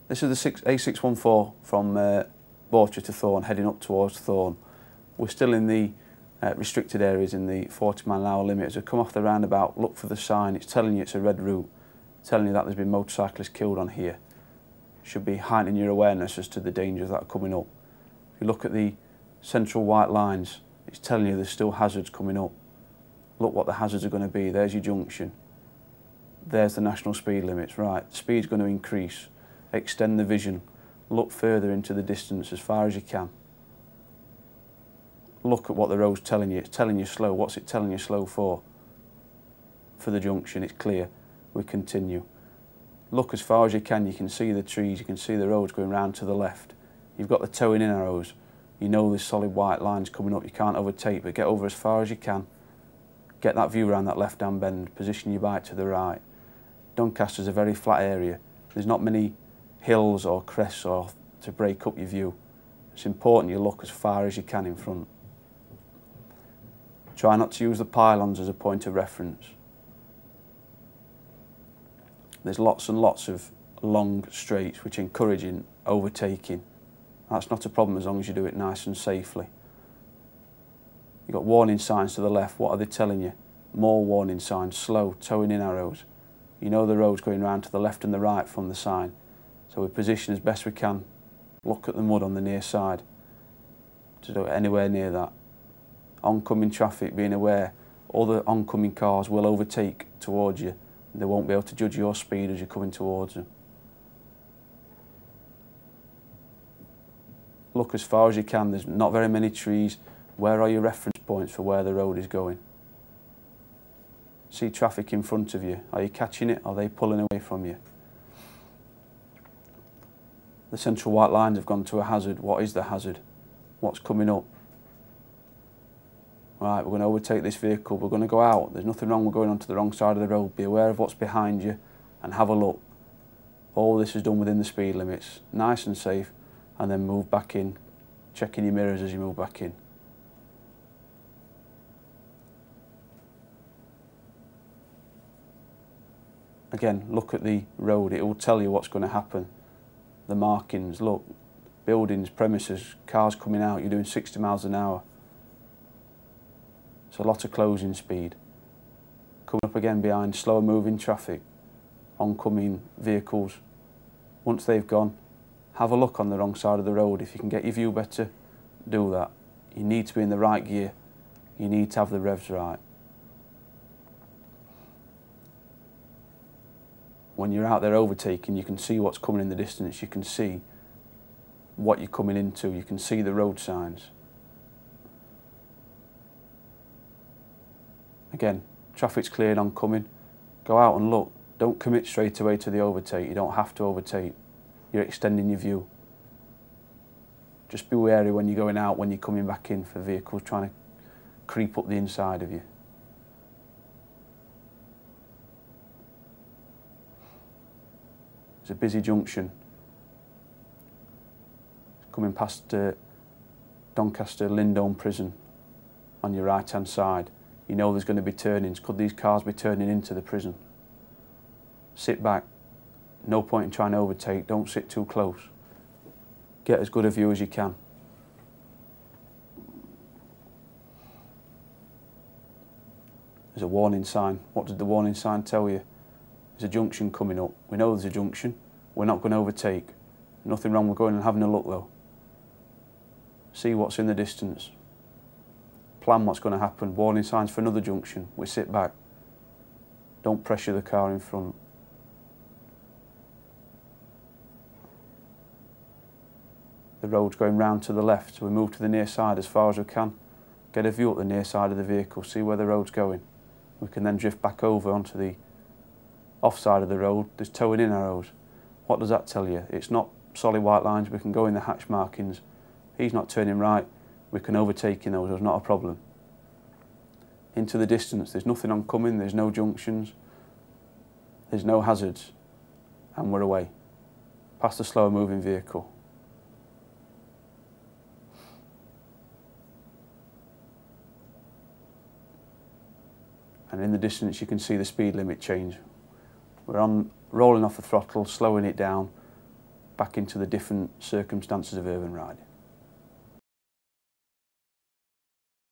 This is the A614 from Bawtry to Thorne, heading up towards Thorne. We're still in the restricted areas in the 40-mile-an-hour limit. As we come off the roundabout, look for the sign. It's telling you it's a red route, telling you that there's been motorcyclists killed on here. Should be heightening your awareness as to the dangers that are coming up. If you look at the central white lines, it's telling you there's still hazards coming up. Look what the hazards are going to be. There's your junction. There's the national speed limits. Right, the speed's going to increase. Extend the vision. Look further into the distance as far as you can. Look at what the road's telling you. It's telling you slow. What's it telling you slow for? For the junction, it's clear. We continue. Look as far as you can. You can see the trees. You can see the roads going round to the left. You've got the towing in arrows. You know there's solid white lines coming up. You can't overtake, but get over as far as you can. Get that view around that left-hand bend. Position your bike to the right. Doncaster's a very flat area. There's not many hills or crests or to break up your view. It's important you look as far as you can in front. Try not to use the pylons as a point of reference. There's lots and lots of long straights which encourage overtaking. That's not a problem as long as you do it nice and safely. You've got warning signs to the left. What are they telling you? More warning signs, slow, towing in arrows. You know the road's going round to the left and the right from the sign. So we position as best we can. Look at the mud on the near side. To do anywhere near that. Oncoming traffic, being aware, other oncoming cars will overtake towards you. They won't be able to judge your speed as you're coming towards them. Look as far as you can. There's not very many trees. Where are your reference points for where the road is going? See traffic in front of you. Are you catching it? Are they pulling away from you? The central white lines have gone to a hazard. What is the hazard? What's coming up? Right, we're going to overtake this vehicle. We're going to go out. There's nothing wrong with going onto the wrong side of the road. Be aware of what's behind you and have a look. All this is done within the speed limits. Nice and safe. And then move back in. Checking your mirrors as you move back in. Again, look at the road. It will tell you what's going to happen. The markings, look, buildings, premises, cars coming out, you're doing 60 miles an hour. It's a lot of closing speed. Coming up again behind slower moving traffic, oncoming vehicles. Once they've gone, have a look on the wrong side of the road. If you can get your view better, do that. You need to be in the right gear. You need to have the revs right. When you're out there overtaking, you can see what's coming in the distance. You can see what you're coming into. You can see the road signs. Again, traffic's cleared oncoming. Go out and look. Don't commit straight away to the overtake. You don't have to overtake. You're extending your view. Just be wary when you're going out, when you're coming back in for vehicles trying to creep up the inside of you. It's a busy junction. Coming past Doncaster Lindome Prison on your right hand side. You know there's going to be turnings. Could these cars be turning into the prison? Sit back. No point in trying to overtake. Don't sit too close. Get as good a view as you can. There's a warning sign. What did the warning sign tell you? There's a junction coming up. We know there's a junction. We're not going to overtake. Nothing wrong with going and having a look though. See what's in the distance. Plan what's going to happen. Warning signs for another junction. We sit back. Don't pressure the car in front. The road's going round to the left, so we move to the near side as far as we can. Get a view at the near side of the vehicle, see where the road's going. We can then drift back over onto the off side of the road. There's towing in arrows. What does that tell you? It's not solid white lines. We can go in the hatch markings. He's not turning right. We can overtake in those. There's not a problem. Into the distance. There's nothing oncoming. There's no junctions. There's no hazards. And we're away. Past the slower moving vehicle. And in the distance you can see the speed limit change. We're rolling off the throttle, slowing it down. back into the different circumstances of urban riding.